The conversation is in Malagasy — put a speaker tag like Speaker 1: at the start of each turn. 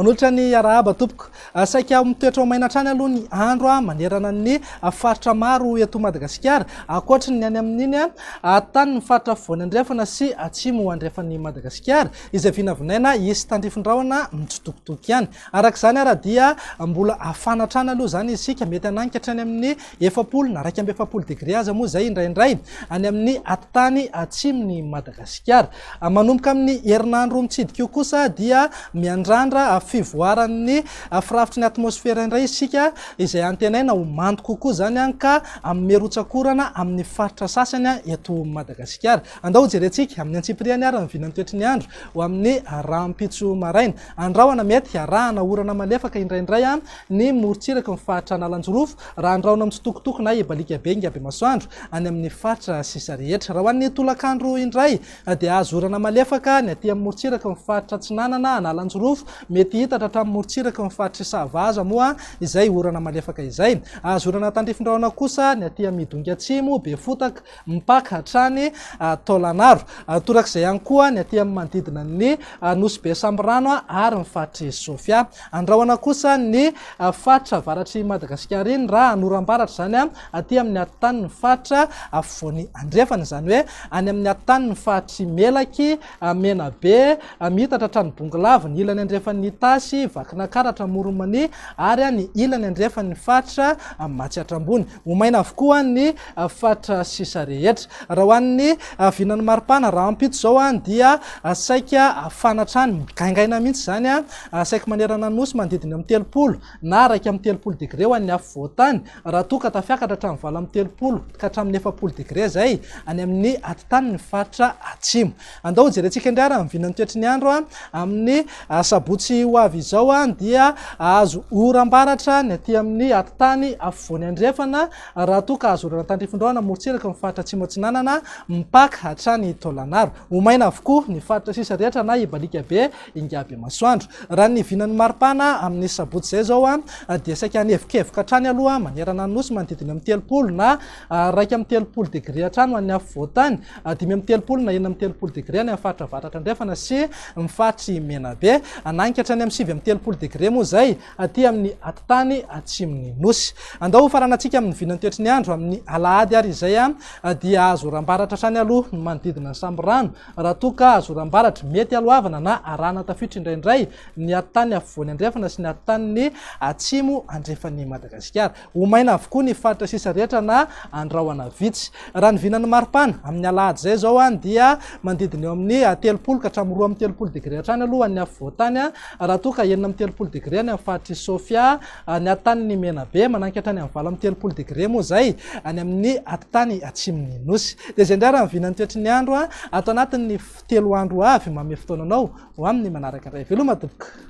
Speaker 1: manolotra ny arahaba tompoko saika mitoetra maina trany aloha ny andro manerana ny faritra maro eto Madagasikara ankoatra ny any amin'iny tany ny faritra afovoany andrefana sy atsimo andrefan'ny Madagasikara izay vinavinaina isy tandrifindraona mitsotokotoko ihany arak'izany ara dia mbola afana trany aloha zany isika mety ananika hatrany amin'ny 70 na 170 degré aza moa zay indraindray any amin'ny atany atsimony Madagasikara manomboka amin'ny herinandro mitsidika io kosa dia miandrandra fivoaran'ny firafitry ny atmosfera indray isika izay antenaina ho mando kokoa zany ka merotsak'orana amin'ny faritra sasany eto Madagasikara andao jerentsika amin'ny antsipriany ary mivinany toetry ny andro ho amin'ny rahampitso maraina andraona mety arahana orana malefaka indraindray ny morotsiraka amin'ny faritra Analanjorofo raha andraona mitsitokotoko na ebalika be ingaby masoandro any amin'ny faritra sisa rehetra raha hoan'ny tolakandro indray dia azo orana malefaka ny aty amin'ny morotsiraka amin'ny faritra Tsinanana Analanjorofo mety hitatra hatramin'ny morotsiraka amin'ny faritra Savaza moa izay orana malefaka izay azo orana tandrifindraona kosa ny aty amin'ny Midongy Atsimo Befotaka Mpaka hatrany Taolagnaro torak'izay ihany koa ny aty amin'ny manodidina ny Nosy be Samborano ary ny faritry Sofia andrahoana kosa ny faritra avaratry Madagasikara iny raha anorambaratra zany aty amin'ny atany ny faritra afovoany andrefana zany hoe any amin'ny atany ny faritry Melaky Menabe mihitatra hatrany Bongolava ny ilany andrefan'ny Tasy Vakinakaratra Moromany ary ny ilany andrefan'ny faritra Matsiatrambony omaina avokoa ny faritra sisa rehetra raha hoan'ny vinany maripana raha ampito zao dia saika afanatrany migaingaina mihitsy zany saika manerana nosy manodidina amin'ny 30 na raika amin'ny 30 degré ho an'ny afovoantany raha toa ka tafiakatra hatramin'ny 20 amin'ny 30 ka hatramin'ny 70 degré zay any amin'ny atitany ny faritra atsimo andao jerentsika indray raha mivinany toetry ny andro amin'ny sabotsy ho avy izao dia azo oram-baratra ny aty amin'ny atitany afovoany andrefana raha toa ka azo orana tandrifindraona morotsiraka amin'ny faritra Atsimo Atsinanana Mpaka hatrany Taolagnaro omaina avokoa ny faritra sisa rehetra na ebalika be ingaby masoandro raha ny vinany maripana amin'ny sabotsy zay zao dia saika anevikevoka hatrany aloha manerana ny nosy manodidina amin'ny 30 na raika amin'ny 30 degré hatrany ho an'ny afovoantany 5 amin'ny 30 na 4 amin'ny 30 degré any amin'ny faritra avaratra andrefana sy ny faritry Menabe ananika hatrany amin'ny 7 amin'ny 30 degré moa zay aty amin'ny atitany atsimony nosy andao faranantsika amin'ny vinany toetry ny andro amin'ny alahady ary izay dia azo oram-baratra hatrany aloha ny manodidina ny Samborano raha toa ka azo oram-baratra mety alohavana na arahana tafiditra indraindray ny atitany afovoany andrefana sy ny atitany atsimo andrefan'ny Madagasikara omaina avokoa ny faritra sisa rehetra na andrahoana vitsy raha ny vinany maripana amin'ny alahady zay zao dia manodidina eo amin'ny 30 ka hatramin'ny 2 amin'ny 30 degré hatrany aloha ny afovoantany raha toa ka 9 amin'ny 30 degré any amin'ny faritry Sofia ny atitany Menabe mananky hatrany amin'ny 20 amin'ny 30 degré moa zay any amin'ny atitany atsimony nosy dia zay indray raha mivinany toetry ny andro ato anatin'ny 3 andro avy mame fotoananao ho amin'ny manaraka indray veloma tompoko.